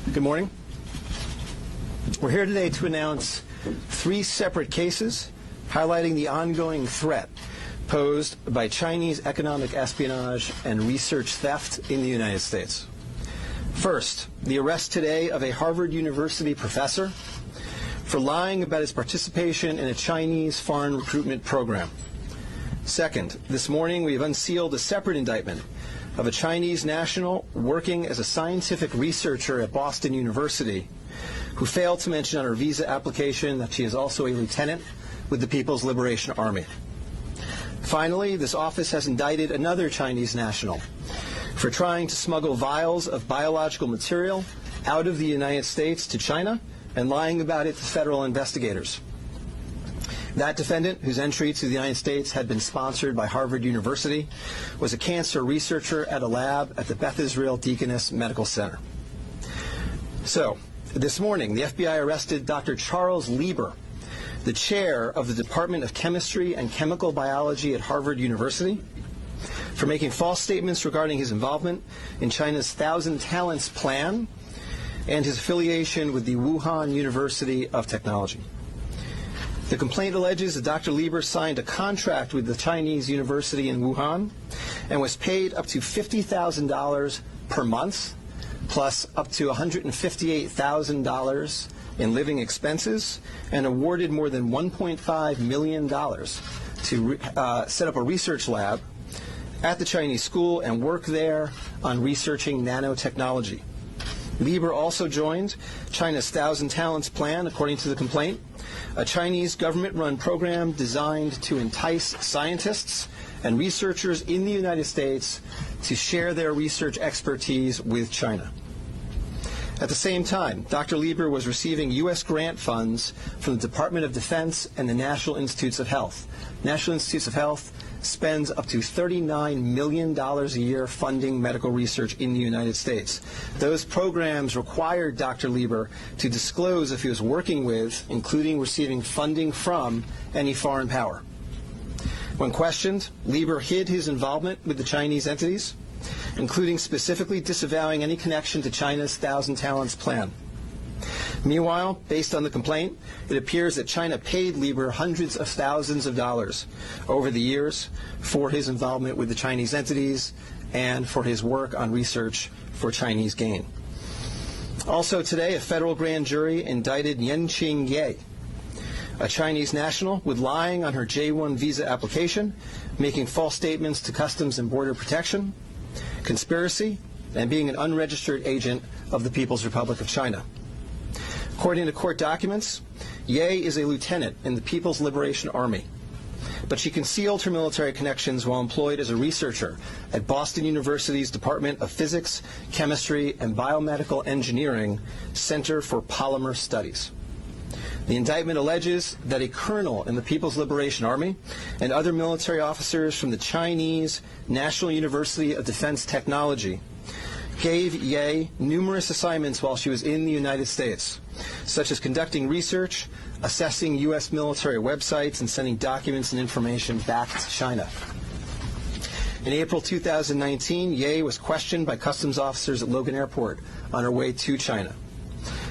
Good morning. We're here today to announce 3 separate cases highlighting the ongoing threat posed by Chinese economic espionage and research theft in the United States. First, the arrest today of a Harvard University professor for lying about his participation in a Chinese foreign recruitment program. Second, this morning we have unsealed a separate indictment of a Chinese national working as a scientific researcher at Boston University who failed to mention on her visa application that she is also a lieutenant with the People's Liberation Army. Finally, this office has indicted another Chinese national for trying to smuggle vials of biological material out of the United States to China and lying about it to federal investigators. That defendant, whose entry to the United States had been sponsored by Harvard University, was a cancer researcher at a lab at the Beth Israel Deaconess Medical Center. So, this morning, the FBI arrested Dr. Charles Lieber, the chair of the Department of Chemistry and Chemical Biology at Harvard University, for making false statements regarding his involvement in China's Thousand Talents Plan and his affiliation with the Wuhan University of Technology. The complaint alleges that Dr. Lieber signed a contract with the Chinese university in Wuhan and was paid up to $50,000 per month, plus up to $158,000 in living expenses, and awarded more than $1.5 million to set up a research lab at the Chinese school and work there on researching nanotechnology. Lieber also joined China's Thousand Talents Plan, according to the complaint, a Chinese government-run program designed to entice scientists and researchers in the United States to share their research expertise with China. At the same time, Dr. Lieber was receiving U.S. grant funds from the Department of Defense and the National Institutes of Health. National Institutes of Health spends up to $39 million a year funding medical research in the United States. Those programs required Dr. Lieber to disclose if he was working with, including receiving funding from, any foreign power. When questioned, Lieber hid his involvement with the Chinese entities, including specifically disavowing any connection to China's Thousand Talents Plan. Meanwhile, based on the complaint, it appears that China paid Lieber hundreds of thousands of dollars over the years for his involvement with the Chinese entities and for his work on research for Chinese gain. Also today, a federal grand jury indicted Yanqing Ye, a Chinese national, with lying on her J-1 visa application, making false statements to Customs and Border Protection, conspiracy, and being an unregistered agent of the People's Republic of China. According to court documents, Ye is a lieutenant in the People's Liberation Army, but she concealed her military connections while employed as a researcher at Boston University's Department of Physics, Chemistry, and Biomedical Engineering Center for Polymer Studies. The indictment alleges that a colonel in the People's Liberation Army and other military officers from the Chinese National University of Defense Technology gave Ye numerous assignments while she was in the United States, such as conducting research, assessing U.S. military websites, and sending documents and information back to China. In April 2019, Ye was questioned by customs officers at Logan Airport on her way to China.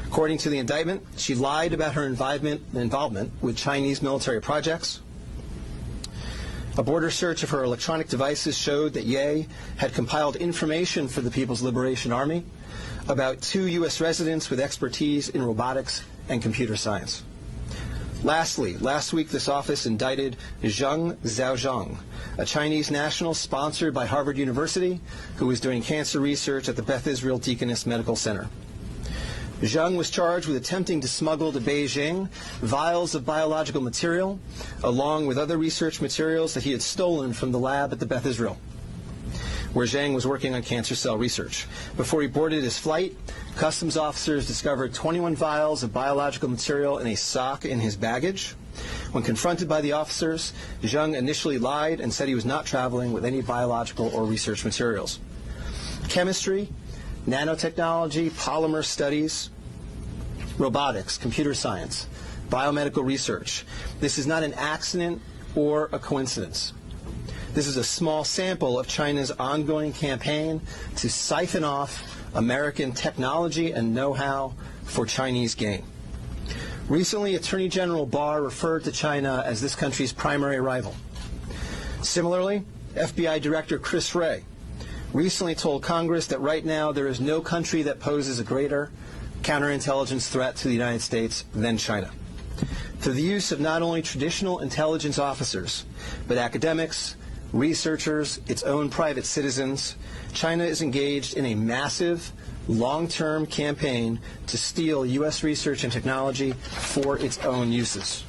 According to the indictment, she lied about her involvement with Chinese military projects. A border search of her electronic devices showed that Ye had compiled information for the People's Liberation Army about 2 U.S. residents with expertise in robotics and computer science. Lastly, last week this office indicted Zheng Xiaozhang, a Chinese national sponsored by Harvard University who was doing cancer research at the Beth Israel Deaconess Medical Center. Zheng was charged with attempting to smuggle to Beijing vials of biological material, along with other research materials that he had stolen from the lab at the Beth Israel, where Zheng was working on cancer cell research. Before he boarded his flight, customs officers discovered 21 vials of biological material in a sock in his baggage. When confronted by the officers, Zheng initially lied and said he was not traveling with any biological or research materials. Chemistry, nanotechnology, polymer studies, robotics, computer science, biomedical research. This is not an accident or a coincidence. This is a small sample of China's ongoing campaign to siphon off American technology and know-how for Chinese gain. Recently, Attorney General Barr referred to China as this country's primary rival. Similarly, FBI Director Chris Wray recently told Congress that right now there is no country that poses a greater counterintelligence threat to the United States than China. Through the use of not only traditional intelligence officers, but academics, researchers, its own private citizens, China is engaged in a massive, long-term campaign to steal U.S. research and technology for its own uses.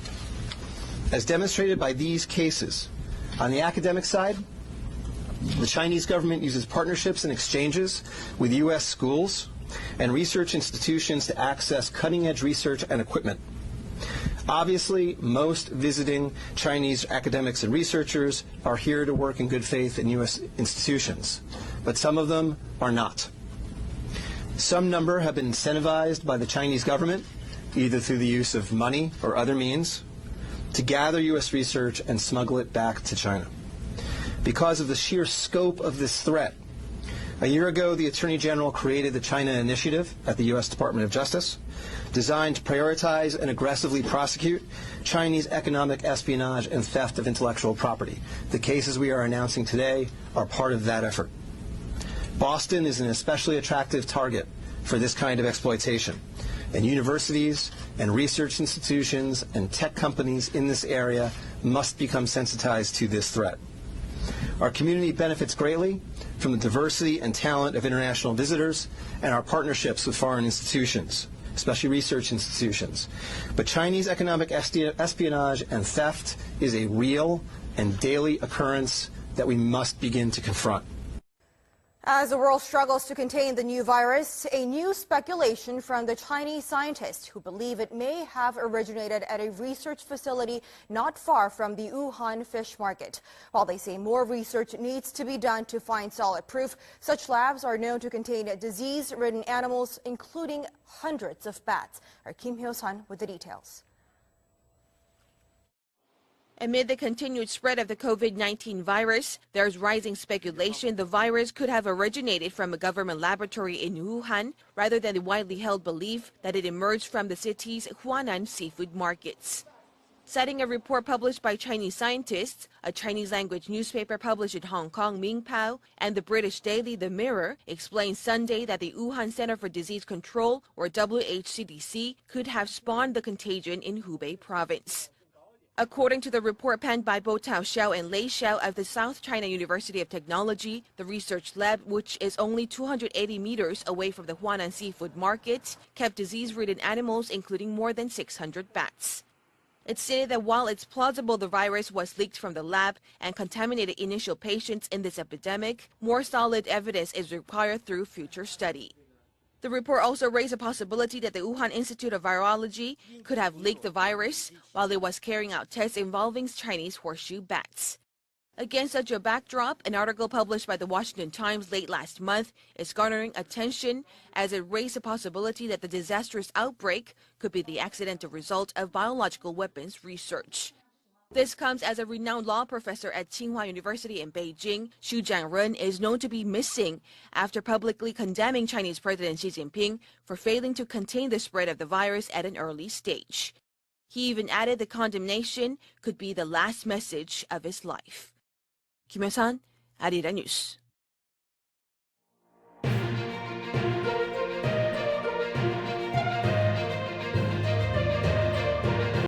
As demonstrated by these cases, on the academic side, the Chinese government uses partnerships and exchanges with U.S. schools and research institutions to access cutting-edge research and equipment. Obviously, most visiting Chinese academics and researchers are here to work in good faith in U.S. institutions, but some of them are not. Some number have been incentivized by the Chinese government, either through the use of money or other means, to gather U.S. research and smuggle it back to China. Because of the sheer scope of this threat, a year ago, the Attorney General created the China Initiative at the U.S. Department of Justice, designed to prioritize and aggressively prosecute Chinese economic espionage and theft of intellectual property. The cases we are announcing today are part of that effort. Boston is an especially attractive target for this kind of exploitation, and universities and research institutions and tech companies in this area must become sensitized to this threat. Our community benefits greatly from the diversity and talent of international visitors and our partnerships with foreign institutions, especially research institutions. But Chinese economic espionage and theft is a real and daily occurrence that we must begin to confront. As the world struggles to contain the new virus, a new speculation from the Chinese scientists who believe it may have originated at a research facility not far from the Wuhan fish market. While they say more research needs to be done to find solid proof, such labs are known to contain disease-ridden animals, including hundreds of bats. Our Kim Hyo-sun with the details. Amid the continued spread of the COVID-19 virus, there's rising speculation the virus could have originated from a government laboratory in Wuhan, rather than the widely held belief that it emerged from the city's Huanan seafood markets. Citing a report published by Chinese scientists, a Chinese-language newspaper published in Hong Kong, Mingpao, and the British daily The Mirror explained Sunday that the Wuhan Center for Disease Control, or WHCDC, could have spawned the contagion in Hubei province. According to the report penned by Bo Tao Xiao and Lei Xiao of the South China University of Technology, the research lab, which is only 280 meters away from the Huanan seafood market, kept disease-ridden animals, including more than 600 bats. It stated that while it's plausible the virus was leaked from the lab and contaminated initial patients in this epidemic, more solid evidence is required through future study. The report also raised a possibility that the Wuhan Institute of Virology could have leaked the virus while it was carrying out tests involving Chinese horseshoe bats. Against such a backdrop, an article published by the Washington Times late last month is garnering attention as it raised the possibility that the disastrous outbreak could be the accidental result of biological weapons research. This comes as a renowned law professor at Tsinghua University in Beijing, Xu Jiangren, is known to be missing after publicly condemning Chinese President Xi Jinping for failing to contain the spread of the virus at an early stage. He even added the condemnation could be the last message of his life. Kim Hyo-sun, Arirang News.